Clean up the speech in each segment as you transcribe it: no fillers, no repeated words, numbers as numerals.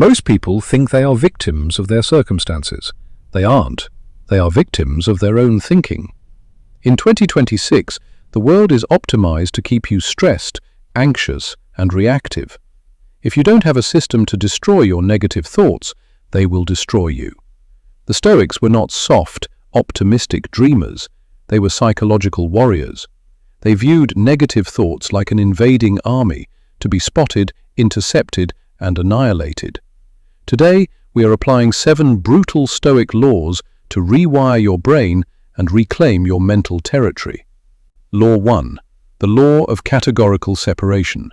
Most people think they are victims of their circumstances. They aren't. They are victims of their own thinking. In 2026, the world is optimized to keep you stressed, anxious, and reactive. If you don't have a system to destroy your negative thoughts, they will destroy you. The Stoics were not soft, optimistic dreamers. They were psychological warriors. They viewed negative thoughts like an invading army to be spotted, intercepted, and annihilated. Today, we are applying 7 brutal Stoic laws to rewire your brain and reclaim your mental territory. Law 1. The law of categorical separation.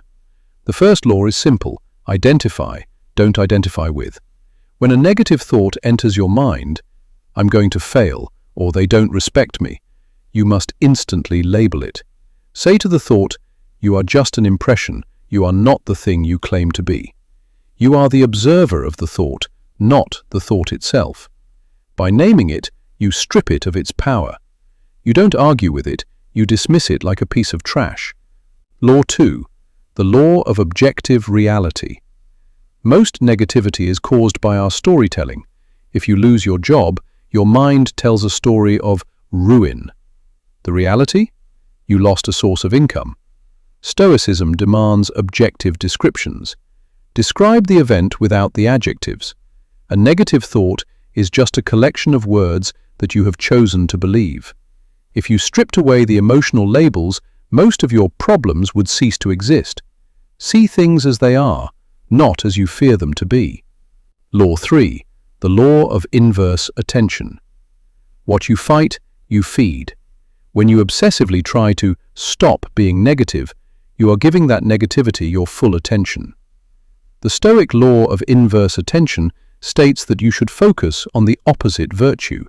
The first law is simple: identify, don't identify with. When a negative thought enters your mind, I'm going to fail, or they don't respect me, you must instantly label it. Say to the thought, you are just an impression, you are not the thing you claim to be. You are the observer of the thought, not the thought itself. By naming it, you strip it of its power. You don't argue with it, you dismiss it like a piece of trash. Law 2. The law of objective reality. Most negativity is caused by our storytelling. If you lose your job, your mind tells a story of ruin. The reality? You lost a source of income. Stoicism demands objective descriptions. Describe the event without the adjectives. A negative thought is just a collection of words that you have chosen to believe. If you stripped away the emotional labels, most of your problems would cease to exist. See things as they are, not as you fear them to be. Law 3. The law of inverse attention. What you fight, you feed. When you obsessively try to stop being negative, you are giving that negativity your full attention. The Stoic law of inverse attention states that you should focus on the opposite virtue.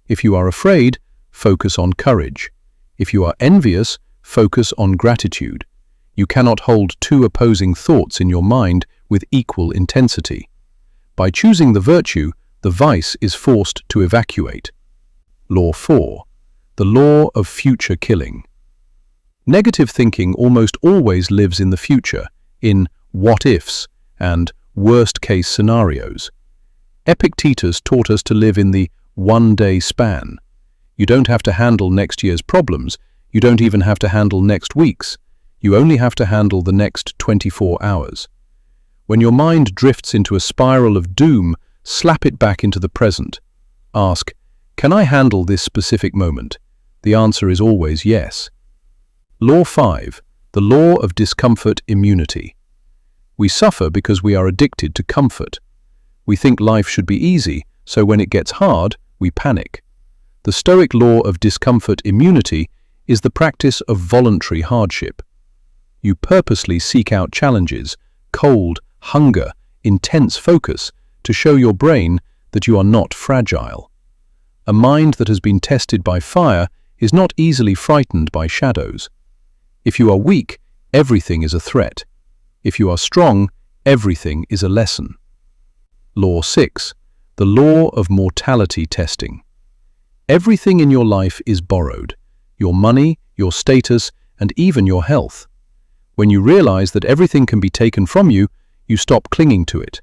If you are afraid, focus on courage. If you are envious, focus on gratitude. You cannot hold 2 opposing thoughts in your mind with equal intensity. By choosing the virtue, the vice is forced to evacuate. Law 4. The law of future killing. Negative thinking almost always lives in the future, in what-ifs and worst-case scenarios. Epictetus taught us to live in the one-day span. You don't have to handle next year's problems, you don't even have to handle next week's. You only have to handle the next 24 hours. When your mind drifts into a spiral of doom, slap it back into the present. Ask, can I handle this specific moment? The answer is always yes. Law 5. The law of discomfort immunity. We suffer because we are addicted to comfort. We think life should be easy, so when it gets hard, we panic. The Stoic law of discomfort immunity is the practice of voluntary hardship. You purposely seek out challenges, cold, hunger, intense focus, to show your brain that you are not fragile. A mind that has been tested by fire is not easily frightened by shadows. If you are weak, everything is a threat. If you are strong, everything is a lesson. Law 6. The law of mortality testing. Everything in your life is borrowed. Your money, your status, and even your health. When you realize that everything can be taken from you, you stop clinging to it.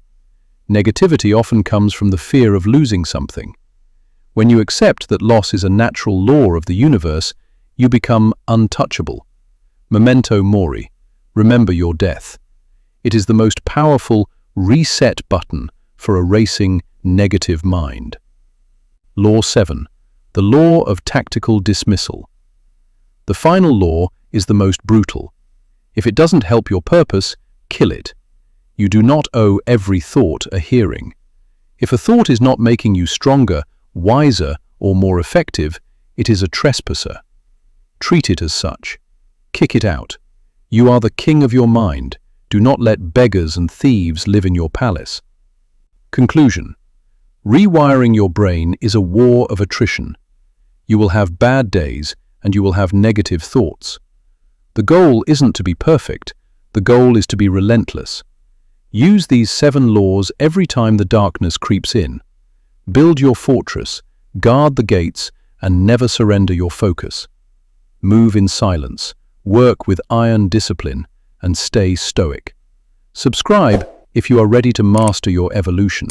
Negativity often comes from the fear of losing something. When you accept that loss is a natural law of the universe, you become untouchable. Memento mori. Remember your death. It is the most powerful reset button for a racing, negative mind. Law 7. The law of tactical dismissal. The final law is the most brutal. If it doesn't help your purpose, kill it. You do not owe every thought a hearing. If a thought is not making you stronger, wiser, or more effective, it is a trespasser. Treat it as such. Kick it out. You are the king of your mind. Do not let beggars and thieves live in your palace. Conclusion. Rewiring your brain is a war of attrition. You will have bad days and you will have negative thoughts. The goal isn't to be perfect. The goal is to be relentless. Use these 7 laws every time the darkness creeps in. Build your fortress, guard the gates, and never surrender your focus. Move in silence, work with iron discipline, and stay stoic. Subscribe if you are ready to master your evolution.